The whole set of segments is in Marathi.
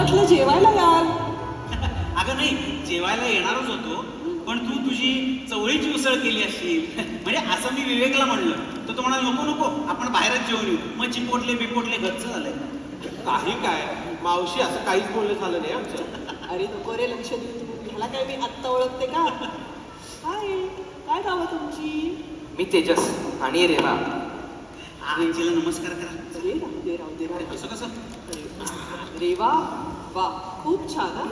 घरातलं जेवायला याल. अगं नाही, जेवायला येणारच होतो, पण तू तुझी चवळीची उसळ केली असशील. म्हणजे असं मी विवेकला म्हणलं तर तो म्हणाला नको नको, आपण बाहेरच जेवून येऊ. मग चिपोटले बिपोटले घरचं झालंय. काही काय मावशी, असं काहीच बोलणं झालं नाही आमचं. अरे नको रे लक्ष देऊ तू. ह्याला काय मी आत्ता ओळखते का? काय काय गावं तुमची? मी तेजस आणि रेवा. आजीला नमस्कार करा. अरे राहू दे राहू दे राहू दे. कसं कसं? अरे वा वा, खूप छान हा.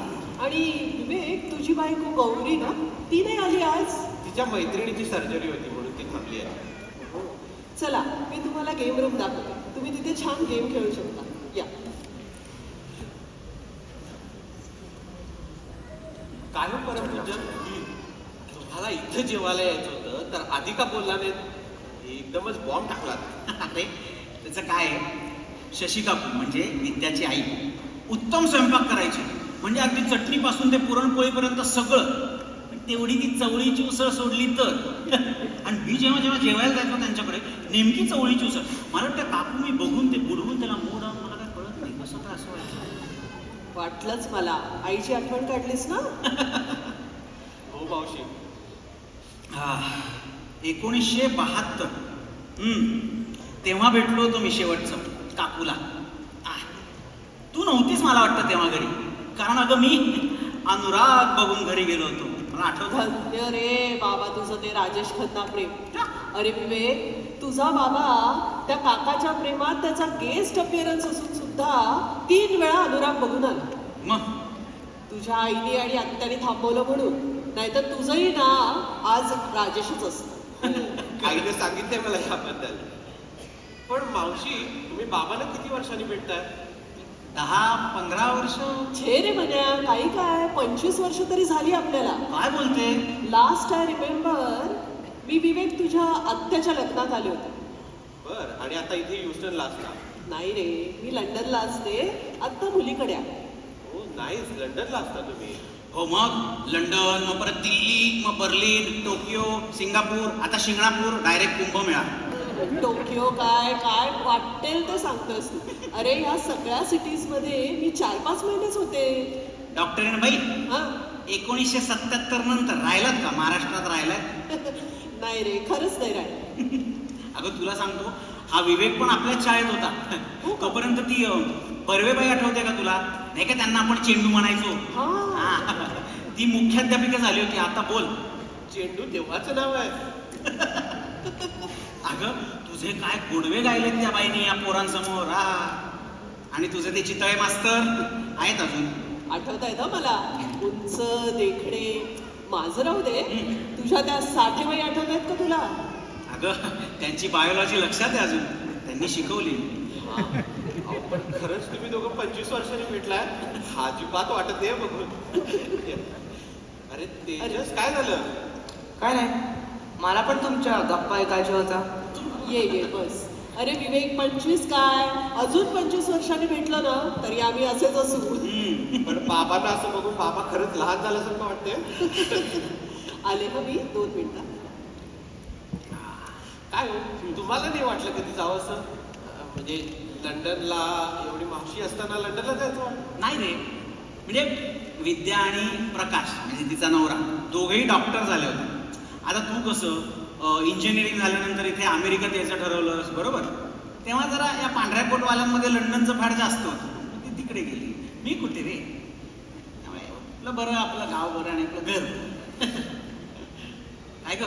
आणि विवेक, तुझी बायको गौरी ना, ती नाही आली आज? तिच्या मैत्रिणीची सर्जरी होती म्हणून ती थांबली आहे. चला मी तुम्हाला गेम रूम दाखवते. तुम्ही तिथे छान गेम खेळू शकता. या. काय हो परमपूजन, तुम्हाला इथं जेवायला यायचं होतं तर आधी का बोलला नाही? एकदमच बॉम्ब टाकला. अरे त्याचं काय आहे, शशी काकू म्हणजे विद्याची आई उत्तम स्वयंपाक करायची. म्हणजे अगदी चटणीपासून ते पुरणपोळीपर्यंत सगळं. पण तेवढी ती चवळीची उसळ सोडली तर. आणि मी जेव्हा जेव्हा जेवायला जायचो त्यांच्याकडे, नेमकी चवळीची उसळ. मला वाटतं काकू मी बघून ते बुडवून त्याला मोड आणून मला काय कळत नाही कसं काय असं व्हायचं. वाटलंच मला, आईची आठवण काढलीस ना. हो मावशी. 1972 तेव्हा भेटलो होतो मी शेवटचं काकूला. तू नव्हतीच मला वाटतं तेव्हा घरी, कारण अगं मी अनुराग बघून घरी गेलो होतो. मला आठवतं. धन्य रे बाबा तुझं ते राजेश खन्ना प्रेम. अरे विवेक, तुझा बाबा त्या काकाच्या प्रेमात त्याचा गेस्ट अपिअरन्स असून सुद्धा 3 वेळा अनुराग बघून आला. मग तुझ्या आईने आणि आत्याने थांबवलं म्हणून, नाहीतर तुझंही नाव आज राजेशच असतं. आईने सांगितलंय मला याबद्दल. पण मावशी, तुम्ही बाबांना किती वर्षांनी भेटताय? 10-15 वर्ष. छे रे म्हण्या, काही काय 25 वर्ष तरी झाली आपल्याला. काय बोलते? लास्ट आय रिमेंबर, मी विवेक तुझ्या आत्याच्या लग्नात आले होते. बर, आणि आता इथे ह्युस्टनला असता? नाही रे, मी लंडनला असते, आत्ता मुलीकडे आहे. हो नाहीच, लंडनला असता तुम्ही. हो मग लंडन, मग परत दिल्ली, मग बर्लिन, टोकियो, सिंगापूर, आता शिंगणापूर, डायरेक्ट कुंभमेळा. टोकियो काय काय वाटेल ते सांगतोस. अरे ह्या सगळ्या सिटीजमध्ये मी 4-5 महिनेच होते. डॉक्टरीन बाई, हा 1977 नंतर राहिलात का महाराष्ट्रात? राहिलात? नाही रे, खरंच नाही राहील. अगं तुला सांगतो, हा विवेक पण आपल्याच शाळेत होता. तोपर्यंत ती बर्वेबाई आठवते का तुला? नाही का, त्यांना आपण चेंडू म्हणायचो. हा ती मुख्याध्यापिका झाली होती. आता बोल. चेंडू तेव्हाचं नाव आहे. अगं तुझे काय गोडवे गायले त्या बाईने या पोरांसमोर. आणि तुझे ते चितळे मास्तर आहेत अजून. आठवत आहे ना मला, उंच देखणे. माझं राहू दे, तुझ्या त्या साठेबाई आठवत आहेत का तुला? अगं त्यांची बायोलॉजी लक्षात आहे अजून, त्यांनी शिकवली. पण खरंच तुम्ही दोघं 25 वर्षांनी भेटलाय? अजिबात वाटत आहे बघून. अरे तेजस, काय झालं? काय नाही, मला पण तुमच्या गप्पा ऐकायच्या होता. ये बस. अरे विवेक, 25 काय, अजून 25 वर्षांनी भेटलो ना तरी आम्ही असेच असू. पण बाबांना असं बघून बाबा खरंच लहान झाल्यासारखं वाटतंय. आले ना मी 2 मिनिटात. काय हो, तुम्हाला नाही वाटलं कधी जावं असं? म्हणजे लंडनला एवढी मावशी असताना लंडनला जायचं? नाही रे, म्हणजे विद्या आणि प्रकाश म्हणजे तिचा नवरा दोघेही डॉक्टर झाले होते. आता तू कसं इंजिनिअरिंग झाल्यानंतर इथे अमेरिकेत यायचं ठरवलंस, बरोबर? तेव्हा जरा या पांढऱ्या कोटवाल्यांमध्ये लंडनचं फार जास्त होतं. ती तिकडे गेली, मी कुठे रे. त्यामुळे आपलं बरं, आपलं गाव बरं आणि आपलं घर. काय ग?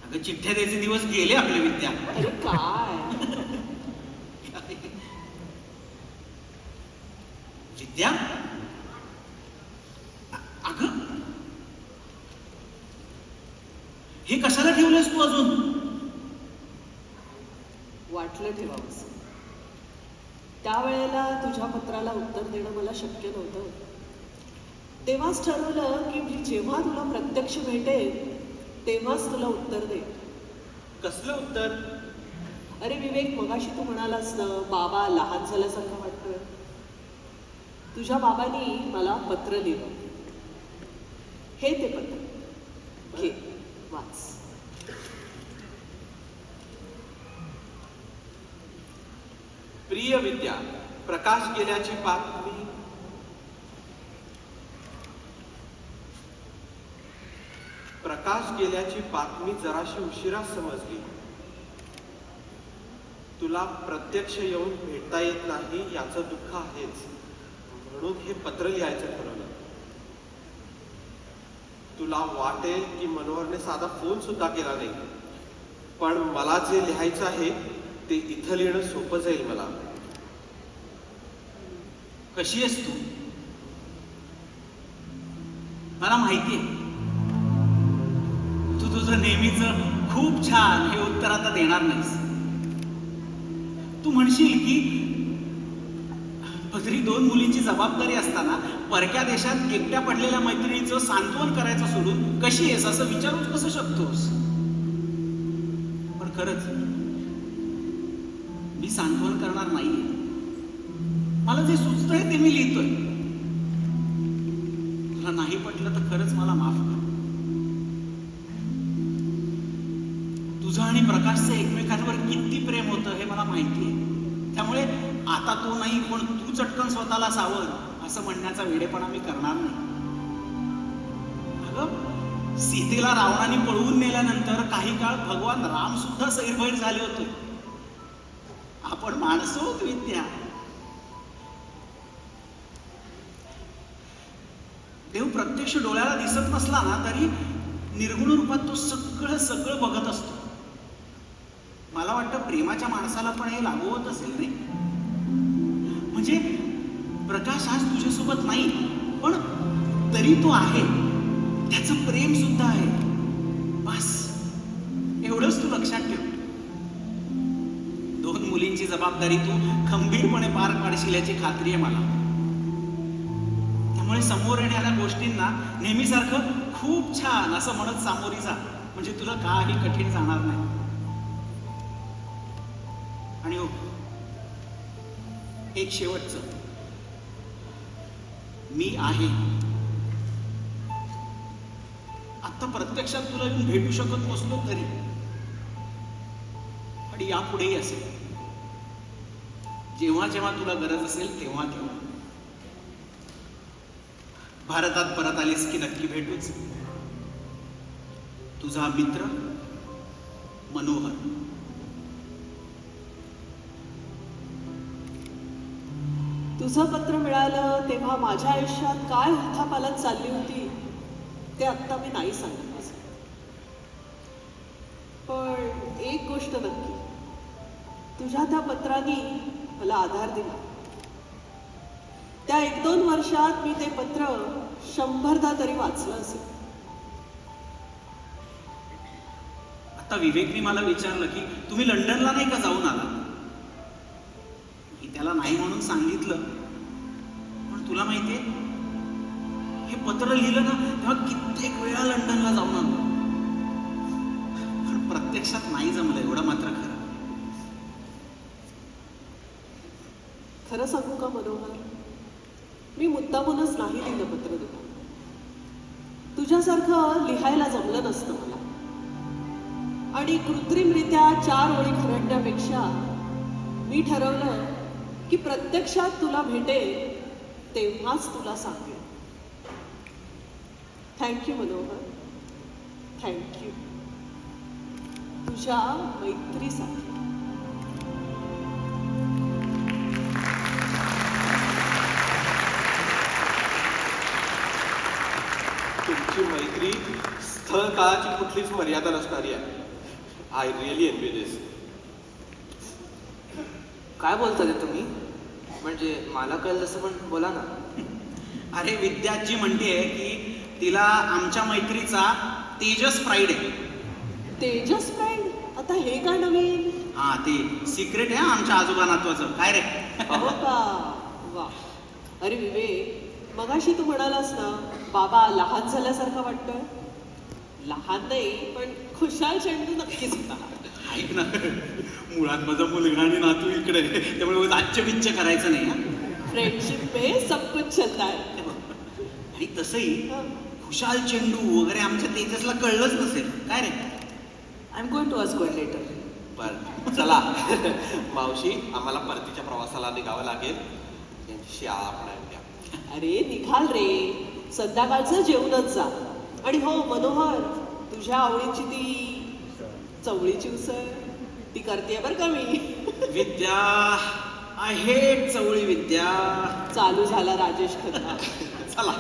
अगं चिठ्ठ्या द्यायचे दिवस गेले आपले विद्या. अरे काय विद्या, अगं हे कशाला ठेवलंस तू अजून? वाटलं ठेवावंस. त्यावेळेला तुझ्या पत्राला उत्तर देणं मला शक्य नव्हतं. तेव्हाच ठरवलं की मी जेव्हा तुला प्रत्यक्ष भेटेल तेव्हाच तुला उत्तर दे. कसलं उत्तर? अरे विवेक, मगाशी तू म्हणालास ना बाबा लहान झाल्यासारखं वाटतोय. तुझ्या बाबांनी मला पत्र लिहिलं. हे ते पत्र घे, वाच. प्रिय विद्या, प्रकाश गेल्याची बातमी जराशी उशिरा समजली. तुला प्रत्यक्ष येऊन भेटता येत नाही याचं दुःख आहेच, म्हणून हे पत्र लिहायचं ठरवलं. तुला वाटेल की मनोहरने साधा फोन सुद्धा केला नाही, पण मला जे लिहायचं आहे ते इथं लिहिणं सोपं जाईल मला. कशी आहेस तू? मला माहितीये तू तुझं नेहमीच खूप छान हे उत्तर आता देणार नाहीस. तू म्हणशील की पदरी 2 मुलींची जबाबदारी असताना परक्या देशात एकट्या पडलेल्या मैत्रिणीचं सांत्वन करायचं सोडून कशी आहेस असं विचारूच कसं शकतोस. पण खरंच मी सांत्वन करणार नाहीये. मला जे सुचतंय ते मी लिहितोय. तुला नाही पटलं तर खरंच मला माफ कर. तुझं आणि प्रकाशचं एकमेकांवर किती प्रेम होतं हे मला माहितीये. त्यामुळे आता तो नाही पण तू चटकन स्वतःला सावध असं म्हणण्याचा वेडेपणा मी करणार नाही. अगं सीतेला रावणाने पळवून नेल्यानंतर काही काळ भगवान राम सुद्धा सैरभैर झाले होते. आपण माणसं होत विद्या. देव प्रत्यक्ष डोळ्याला दिसत नसला ना तरी निर्गुण रूपात तो सगळं बघत असतो. मला वाटतं प्रेमाच्या माणसाला पण हे लागू होत असेल नाही. म्हणजे प्रकाश आज तुझ्यासोबत नाही पण तरी तो आहे. त्याचं प्रेम सुद्धा आहे. बस एवढंच तू लक्षात ठेव. 2 मुलींची जबाबदारी तू खंबीरपणे पार पाडशील याची खात्री आहे मला. त्यामुळे समोर येणाऱ्या गोष्टींना नेहमीसारखं खूप छान असं म्हणत सामोरी जा. म्हणजे तुला काही कठीण जाणार नाही. आणि हो एक शेवटचं, मी आहे. आता प्रत्यक्षात तुला येऊन भेटू शकत नसलो तरी पण यापुढेही असेल. जेव्हा जेव्हा तुला गरज असेल तेव्हा तेव्हा. भारतात परत आलीस की नक्की भेटूच. तुझा मित्र मनोहर. तुझं पत्र मिळालं तेव्हा माझ्या आयुष्यात काय उलथापालथ चालली होती ते आत्ता मी नाही सांगत. पण एक गोष्ट नक्की, तुझ्या त्या पत्राने मला आधार दिला. त्या 1-2 वर्षात मी ते पत्र 100दा तरी वाचलं असेल. आता विवेकने मला विचारलं की तुम्ही लंडनला नाही का जाऊन आला. मी त्याला नाही म्हणून सांगितलं. पण तुला माहितीये हे पत्र लिहिलं ना तेव्हा कित्येक वेळा लंडनला जाऊन आलो. पण प्रत्यक्षात नाही जमलं एवढं मात्र खरं. खरं सांगू का मनोहर, मी मुद्दामूनच नाही लिहिलं पत्र तुला. तुझ्यासारखं लिहायला जमलं नसतं मला. आणि कृत्रिमरित्या 4 ओळी खरडण्यापेक्षा मी ठरवलं की प्रत्यक्षात तुला भेटेल तेव्हाच तुला सांगेन. Thank you Manohar, thank you. तुझ्या मैत्रीसाठी. तुमची मैत्री स्थळ काळाची कुठलीच मर्यादा नसणारी आहे. आय रिअली एन्व्ही दिस. काय बोलता ते तुम्ही? म्हणजे मला कळलं तसं पण बोला ना. अरे विद्याजी म्हणतेय की तिला आमच्या मैत्रीचा तेजस प्राईड आहे. तेजस फ्रेंड? आता हे काय नवीन? हा ते सिक्रेट आहे आमच्या आजोबा नातवाचं. काय रे? हो का? वा. अरे विवेक, मगाशी तू म्हणालास ना बाबा लहान झाल्यासारखं वाटतोय. लहान नाही पण खुशाल चेंडू नक्कीच होता. ऐक ना, मुळात माझा मुलगा आणि नातू इकडे त्यामुळे आजच्या बिच्च करायचं नाही. फ्रेंडशिप में सब कुछ चलता है. आणि तसंही खुशाल चेंडू वगैरे आमच्या तेजसला कळलंच नसेल. काय रे? I am going to ask later. बरं चला मावशी आम्हाला परतीच्या प्रवासाला निघावं लागेल यांची शाळा पण आहे उद्या. अरे निघाल रे, संध्याकाळचं जेवणच जा. आणि हो मनोहर, तुझ्या आवडीची ती चवळीची उसळ ती करते बरं का मी. विद्या, आय हेट चवळी विद्या. चालू झाला राजेश खन्ना. चला